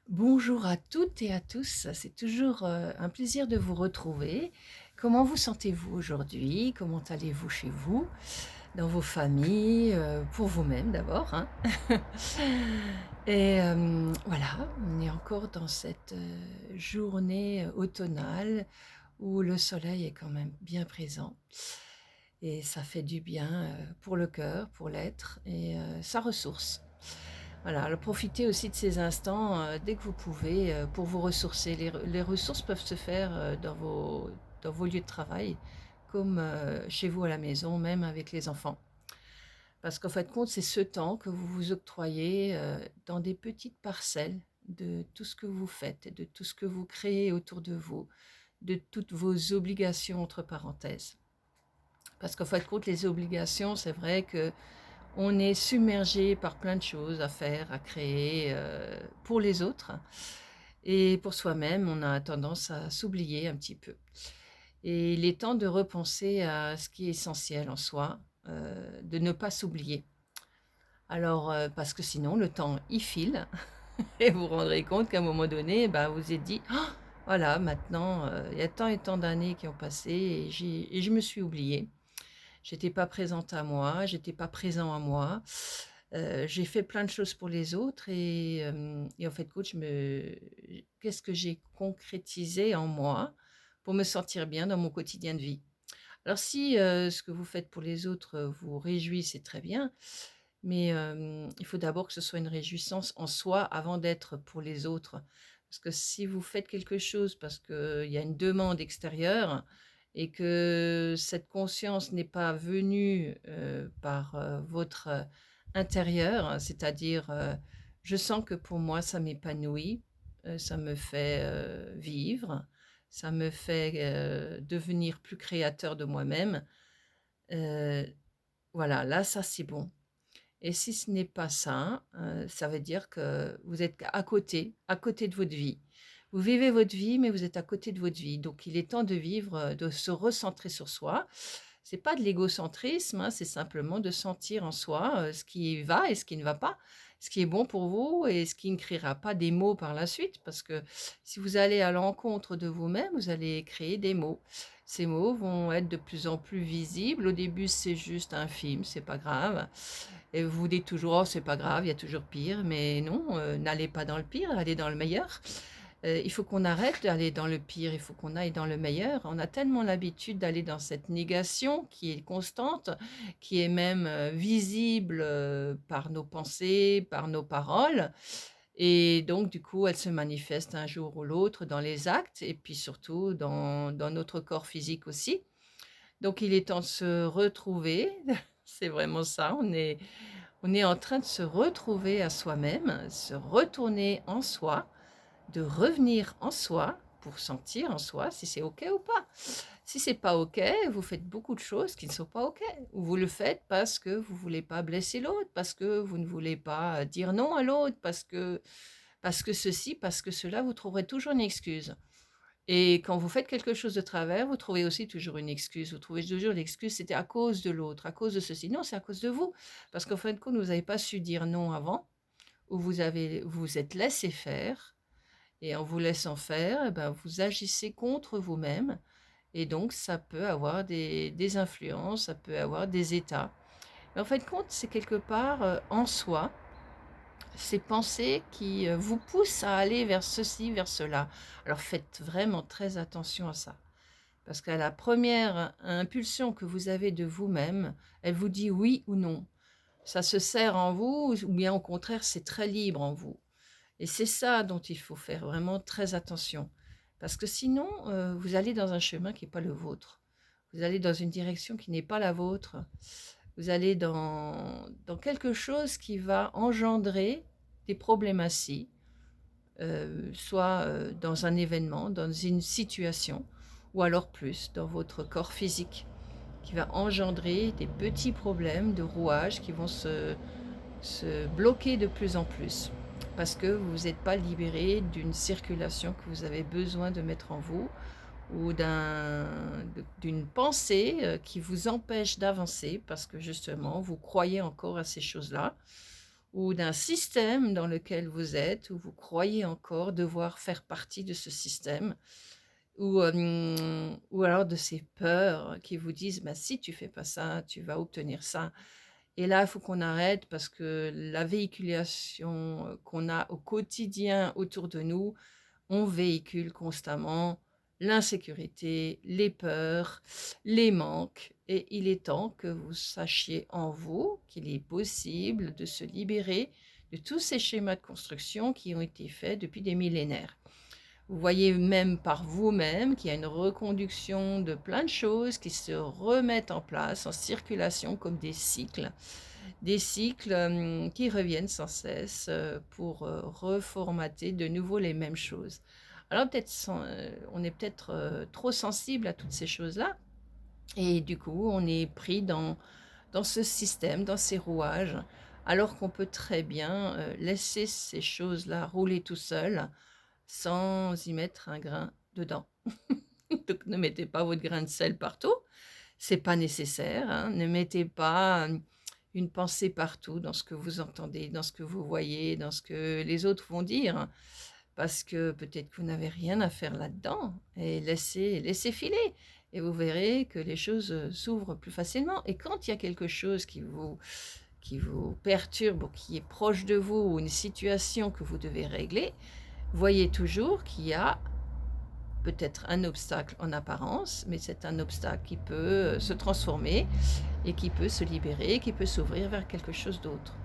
Bonjour à toutes et à tous, c'est toujours un plaisir de vous retrouver. Comment vous sentez-vous aujourd'hui? Comment allez-vous chez vous, dans vos familles, pour vous-même d'abord, hein? Et voilà, on est encore dans cette journée automnale où le soleil est quand même bien présent et ça fait du bien pour le cœur, pour l'être et ça ressource. Voilà, alors profitez aussi de ces instants, dès que vous pouvez, pour vous ressourcer. Les ressources peuvent se faire, dans vos lieux de travail, comme, chez vous à la maison, même avec les enfants. Parce qu'en fin de compte, c'est ce temps que vous vous octroyez, dans des petites parcelles de tout ce que vous faites et de tout ce que vous créez autour de vous, de toutes vos «obligations» entre parenthèses. Parce qu'en fin de compte, les obligations, c'est vrai que on est submergé par plein de choses à faire, à créer, pour les autres et pour soi-même, on a tendance à s'oublier un petit peu et il est temps de repenser à ce qui est essentiel en soi, de ne pas s'oublier. Alors, parce que sinon le temps, il file et vous vous rendrez compte qu'à un moment donné, bah, vous vous êtes dit: «Ah, voilà, maintenant, il y a tant et tant d'années qui ont passé et je me suis oublié. J'étais pas présente à moi, j'étais pas présent à moi. J'ai fait plein de choses pour les autres et en fait, coach, qu'est-ce que j'ai concrétisé en moi pour me sentir bien dans mon quotidien de vie? Alors si, ce que vous faites pour les autres, vous réjouit, c'est très bien, mais il faut d'abord que ce soit une réjouissance en soi avant d'être pour les autres. Parce que si vous faites quelque chose parce qu'il y a une demande extérieure et que cette conscience n'est pas venue, par, votre, intérieur, c'est-à-dire, «Je sens que pour moi ça m'épanouit, ça me fait, vivre, ça me fait, devenir plus créateur de moi-même», heu, voilà, là, ça c'est bon. Et si ce n'est pas ça, ça veut dire que vous êtes à côté de votre vie. Vous vivez votre vie, mais vous êtes à côté de votre vie. Donc il est temps de vivre, de se recentrer sur soi. C'est pas de l'égocentrisme, hein, c'est simplement de sentir en soi, ce qui va et ce qui ne va pas, ce qui est bon pour vous et ce qui ne créera pas des maux par la suite. Parce que si vous allez à l'encontre de vous-même, vous allez créer des maux. Ces mots vont être de plus en plus visibles. Au début, c'est juste infime, c'est pas grave. Et vous vous dites toujours: «Oh, c'est pas grave, il y a toujours pire», mais non, n'allez pas dans le pire, allez dans le meilleur. Il faut qu'on arrête d'aller dans le pire, il faut qu'on aille dans le meilleur. On a tellement l'habitude d'aller dans cette négation qui est constante, qui est même, visible, par nos pensées, par nos paroles et donc du coup, elle se manifeste un jour ou l'autre dans les actes et puis surtout dans notre corps physique aussi. Donc il est temps de se retrouver, c'est vraiment ça, on est en train de se retrouver à soi-même, se retourner en soi, de revenir en soi pour sentir en soi si c'est OK ou pas. Si c'est pas OK, vous faites beaucoup de choses qui ne sont pas OK ou vous le faites parce que vous voulez pas blesser l'autre, parce que vous ne voulez pas dire non à l'autre, parce que ceci, parce que cela, vous trouverez toujours une excuse. Et quand vous faites quelque chose de travers, vous trouvez aussi toujours une excuse. Vous trouvez toujours l'excuse: «C'était à cause de l'autre, à cause de ceci». Non, c'est à cause de vous. Parce qu'en fin de compte, vous n'avez pas su dire non avant ou vous vous êtes laissé faire et en vous laissant faire, eh ben, vous agissez contre vous-même et donc ça peut avoir des influences, ça peut avoir des états. Mais en fin de compte, c'est quelque part, en soi, ces pensées qui, vous poussent à aller vers ceci, vers cela. Alors faites vraiment très attention à ça. Parce qu'à la première impulsion que vous avez de vous-même, elle vous dit oui ou non. Ça se serre en vous ou bien au contraire, c'est très libre en vous et c'est ça dont il faut faire vraiment très attention. Parce que sinon, vous allez dans un chemin qui n'est pas le vôtre. Vous allez dans une direction qui n'est pas la vôtre. Vous allez dans quelque chose qui va engendrer des problématiques, soit, dans un événement, dans une situation ou alors plus dans votre corps physique, qui va engendrer des petits problèmes de rouages qui vont se bloquer de plus en plus. Parce que vous êtes pas libéré d'une circulation que vous avez besoin de mettre en vous ou d'une pensée, qui vous empêche d'avancer parce que justement vous croyez encore à ces choses-là ou d'un système dans lequel vous êtes, où vous croyez encore devoir faire partie de ce système, ou alors de ces peurs qui vous disent: «Bah, si tu fais pas ça, tu vas obtenir ça». Et là, il faut qu'on arrête parce que la véhiculation, qu'on a au quotidien autour de nous, on véhicule constamment l'insécurité, les peurs, les manques, et il est temps que vous sachiez en vous qu'il est possible de se libérer de tous ces schémas de construction qui ont été faits depuis des millénaires. Vous voyez même par vous-même qu'il y a une reconduction de plein de choses qui se remettent en place, en circulation comme des cycles qui reviennent sans cesse pour reformater de nouveau les mêmes choses. Alors peut-être on est peut-être trop sensible à toutes ces choses-là, et du coup on est pris dans ce système, dans ces rouages, alors qu'on peut très bien laisser ces choses-là rouler tout seul sans y mettre un grain dedans. Donc ne mettez pas votre grain de sel partout, c'est pas nécessaire, hein. Ne mettez pas une pensée partout dans ce que vous entendez, dans ce que vous voyez, dans ce que les autres vont dire, parce que peut-être que vous n'avez rien à faire là-dedans, et laissez filer, et vous verrez que les choses s'ouvrent plus facilement. Et quand il y a quelque chose qui vous perturbe, ou qui est proche de vous, ou une situation que vous devez régler, voyez toujours qu'il y a peut-être un obstacle en apparence, mais c'est un obstacle qui peut se transformer et qui peut se libérer, qui peut s'ouvrir vers quelque chose d'autre.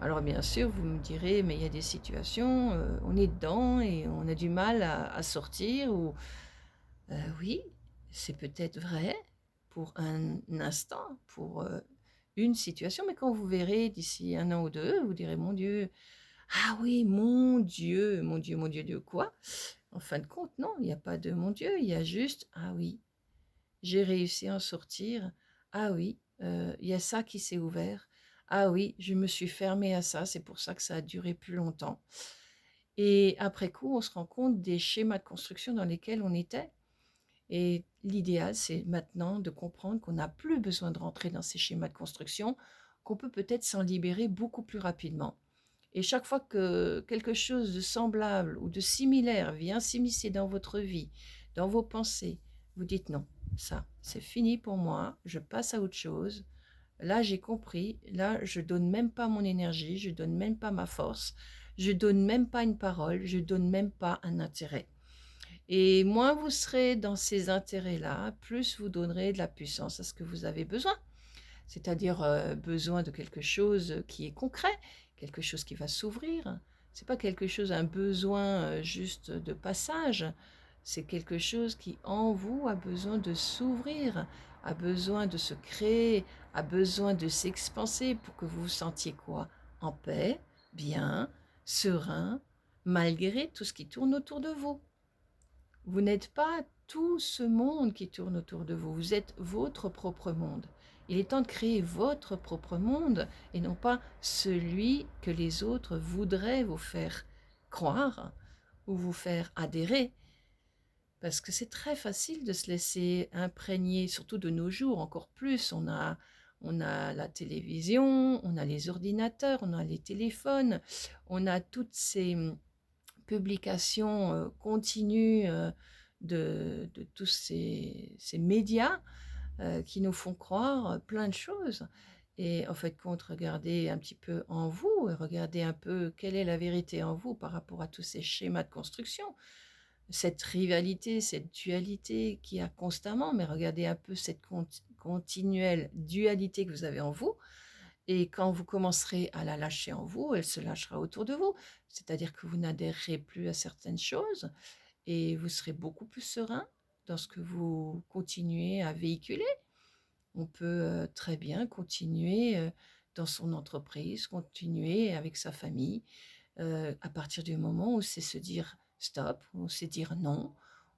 Alors bien sûr, vous me direz, mais il y a des situations, on est dedans et on a du mal à sortir, ou oui, c'est peut-être vrai pour un instant, pour une situation, mais quand vous verrez d'ici un an ou deux, vous direz, mon Dieu, ah oui, mon Dieu, mon Dieu, mon Dieu, de quoi? En fin de compte, non, il n'y a pas de mon Dieu, il y a juste, ah oui, j'ai réussi à en sortir. Ah oui, il y a ça qui s'est ouvert. Ah oui, je me suis fermée à ça, c'est pour ça que ça a duré plus longtemps. Et après coup, on se rend compte des schémas de construction dans lesquels on était. Et l'idéal, c'est maintenant de comprendre qu'on n'a plus besoin de rentrer dans ces schémas de construction, qu'on peut peut-être s'en libérer beaucoup plus rapidement. Et chaque fois que quelque chose de semblable ou de similaire vient s'immiscer dans votre vie, dans vos pensées, vous dites non, ça, c'est fini pour moi, je passe à autre chose. Là, j'ai compris, là, je donne même pas mon énergie, je donne même pas ma force, je donne même pas une parole, je donne même pas un intérêt. Et moins vous serez dans ces intérêts-là, plus vous donnerez de la puissance à ce que vous avez besoin. C'est-à-dire besoin de quelque chose qui est concret, quelque chose qui va s'ouvrir. C'est pas quelque chose, un besoin juste de passage. C'est quelque chose qui en vous a besoin de s'ouvrir, a besoin de se créer, a besoin de s'expanser pour que vous vous sentiez quoi? En paix, bien, serein, malgré tout ce qui tourne autour de vous. Vous n'êtes pas tout ce monde qui tourne autour de vous, vous êtes votre propre monde. Il est temps de créer votre propre monde et non pas celui que les autres voudraient vous faire croire ou vous faire adhérer. Parce que c'est très facile de se laisser imprégner, surtout de nos jours, encore plus. On a la télévision, on a les ordinateurs, on a les téléphones, on a toutes ces publications continues de tous ces médias qui nous font croire plein de choses. Et en fait, compte, regardez un petit peu en vous, et regardez un peu quelle est la vérité en vous par rapport à tous ces schémas de construction, cette rivalité, cette dualité qu'il y a constamment, mais regardez un peu cette continuelle dualité que vous avez en vous, et quand vous commencerez à la lâcher en vous, elle se lâchera autour de vous. C'est-à-dire que vous n'adhérerez plus à certaines choses et vous serez beaucoup plus serein dans ce que vous continuez à véhiculer. On peut très bien continuer dans son entreprise, continuer avec sa famille, à partir du moment où c'est se dire stop, on sait dire non,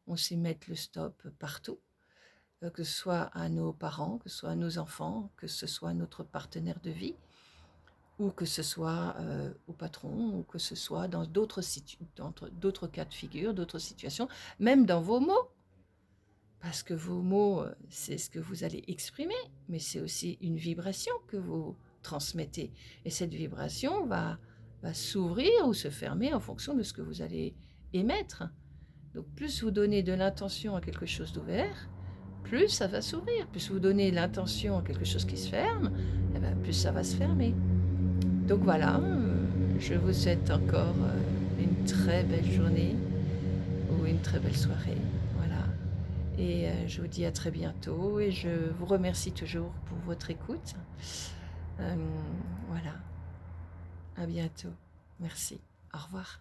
on sait mettre le stop partout, que ce soit à nos parents, que ce soit à nos enfants, que ce soit à notre partenaire de vie, ou que ce soit au patron, ou que ce soit dans d'autres cas de figure, d'autres situations, même dans vos mots. Parce que vos mots, c'est ce que vous allez exprimer, mais c'est aussi une vibration que vous transmettez. Et cette vibration va s'ouvrir ou se fermer en fonction de ce que vous allez émettre. Donc plus vous donnez de l'intention à quelque chose d'ouvert, plus ça va s'ouvrir. Plus vous donnez l'intention à quelque chose qui se ferme, eh ben, plus ça va se fermer. Donc voilà, je vous souhaite encore une très belle journée ou une très belle soirée. Voilà. Et je vous dis à très bientôt et je vous remercie toujours pour votre écoute. Voilà. À bientôt. Merci. Au revoir.